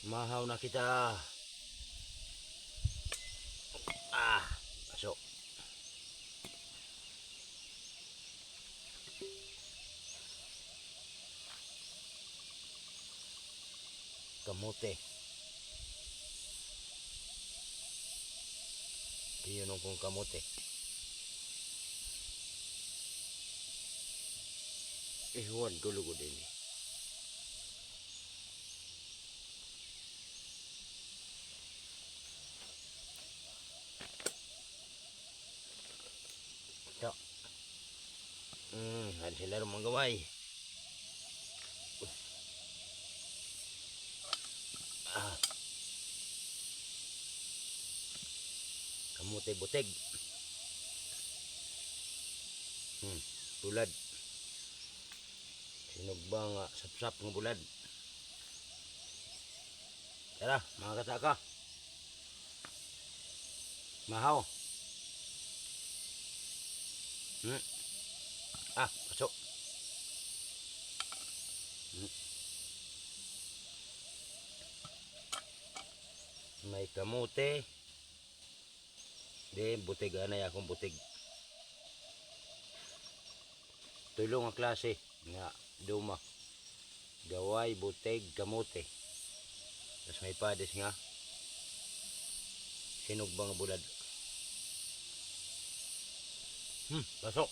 Mahaw na kita. Pasok. Kamote. Iyon kong kamote. Ihuwan dulu ko din. Ito. Ada sila rin mga gaway. Kamote buteg. Bulad. Sinugba nga sapsap ng bulad. Tara, mga kataka. Mahaw. Pasok. May kamote. Di, butig. Anay akong butig. Tulong ang klase nga duma. Gaway, butig, kamote. Tapos may padis nga. Sinugbang bulad. Pasok.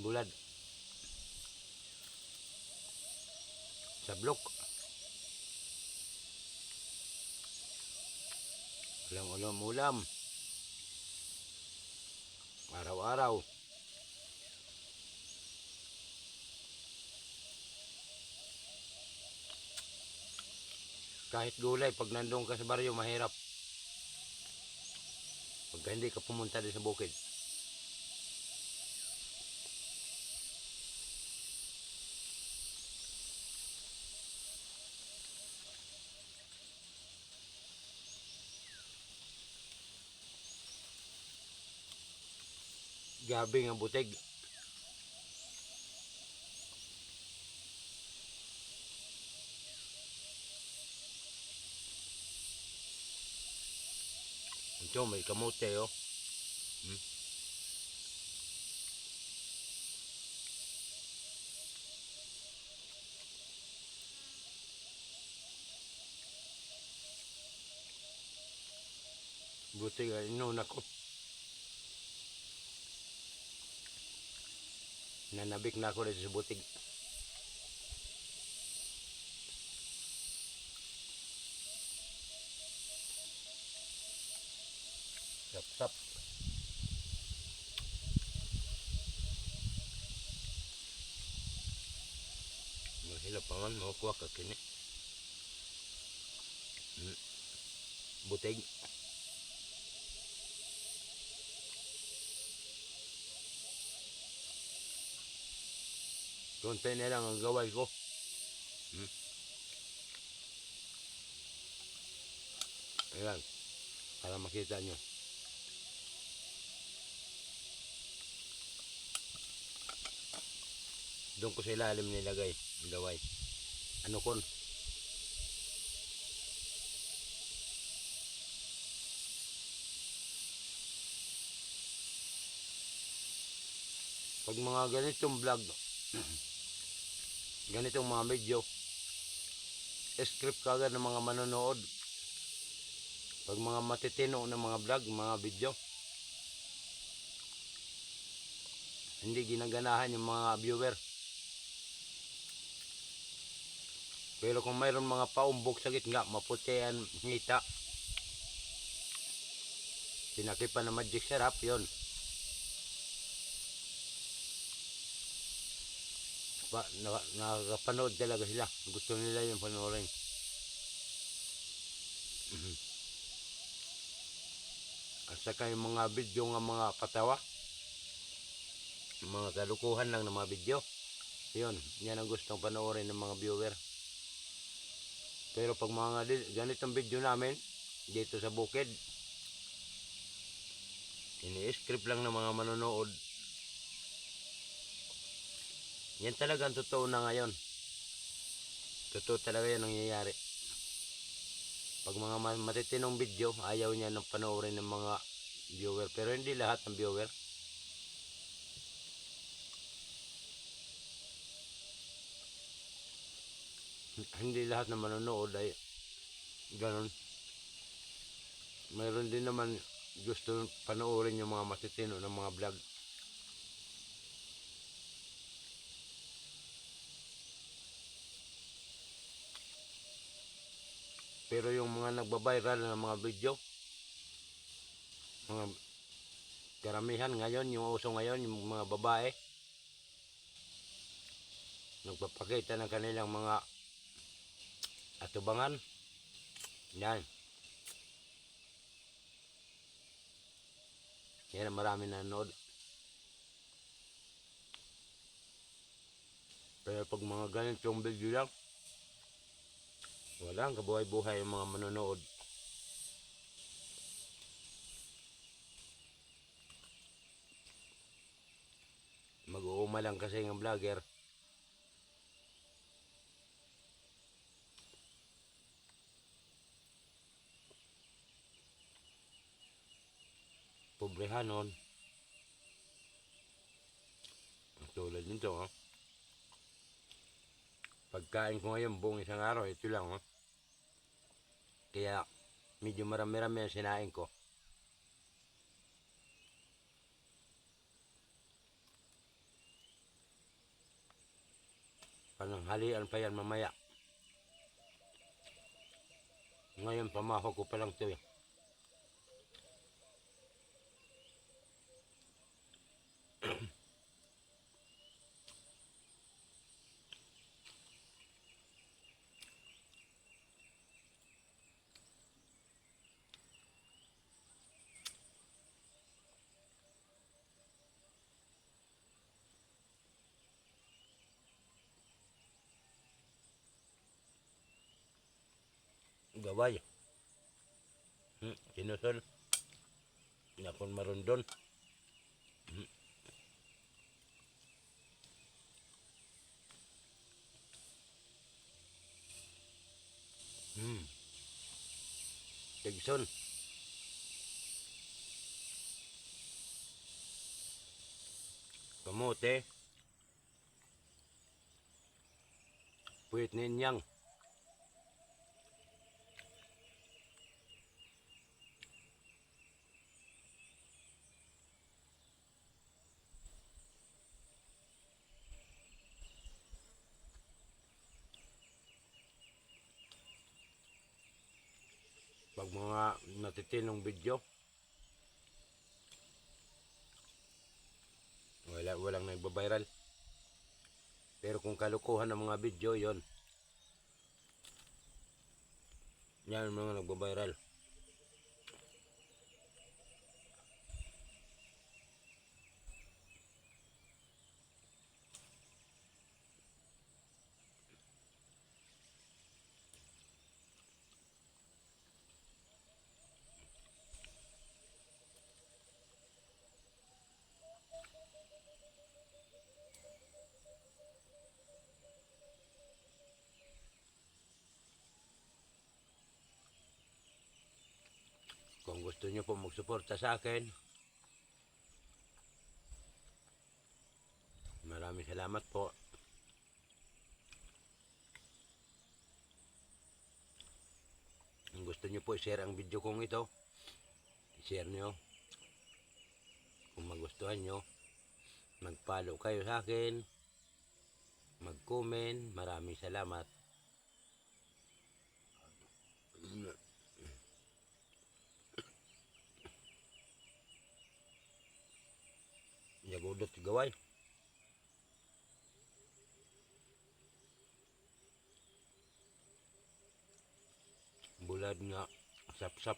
Bulad. Sablok. Ulam-ulam. Araw-araw. Kahit gulay, pag nandun ka sa baryo, mahirap. Pagka hindi ka pumunta din sa bukid. Gabi nga butig. Ito may kamote oh. Butig inon ako. Nanabik na ako dito sa butig. Sap-sap. Mahilap pa man, makukuha ka kini. Butig. Konti na lang ang gaway ko. Ayan. Para makita nyo. Doon ko sa ilalim nilagay ang gaway. Ano kon? Pag mga ganitong vlog, ganitong mga video, script kagad ng mga manonood. Pag mga matitino ng mga vlog, mga video, hindi ginaganahan yung mga viewer. Pero kung mayroon mga paumbok sa gitna, maputi ang ngita, sinakipan na magic syrup, yun. Nakakapanood talaga sila. Gusto nila yung panoorin. At saka yung mga video nga mga patawa, mga kalukuhan lang ng mga video, yun, yan ang gustong panoorin ng mga viewer. Pero pag mga ganitong video namin dito sa bukid, Ini-script lang ng mga manonood. Yan talaga ang totoo na ngayon. Totoo talaga yan nangyayari. Pag mga matitinong video, ayaw niya ng panoorin ng mga viewer. Pero hindi lahat ng viewer. Hindi lahat na manonood ay ganun. Mayroon din naman gusto panoorin yung mga matitino ng mga vlog. Pero yung mga nagbabiral ng mga video, mga karamihan ngayon, yung uso ngayon, yung mga babae, nagpapakita ng kanilang mga atubangan. Yan. Yan ang marami nanonood. Pero pag mga ganitong video lang, walang kabuhay-buhay yung mga manonood. Mag-uuma lang kasi ng vlogger. Pobrehanon. Tulad nito, oh. Pagkain ko ngayon buong isang araw, ito lang, oh. Kaya medyo marami-rami ang sinain ko. Pananghalian pa yan mamaya. Ngayon pamaho ko pa lang ito, eh. Gaway. Sinusol. Nakon marundon. Tigson. Kamote. Puwit ninyang. Pag mga natitinong video, walang nagbabiral. Pero kung kalukuhan ng mga video, yon yan ang mga nagbabiral. Kung gusto nyo po magsuporta sa akin, maraming salamat po. Kung gusto nyo po i-share ang video kong ito, i-share nyo. Kung magustuhan nyo, mag-follow kayo sa akin, mag-comment. Maraming salamat. Yagodot gaway. Bulad nga sap-sap.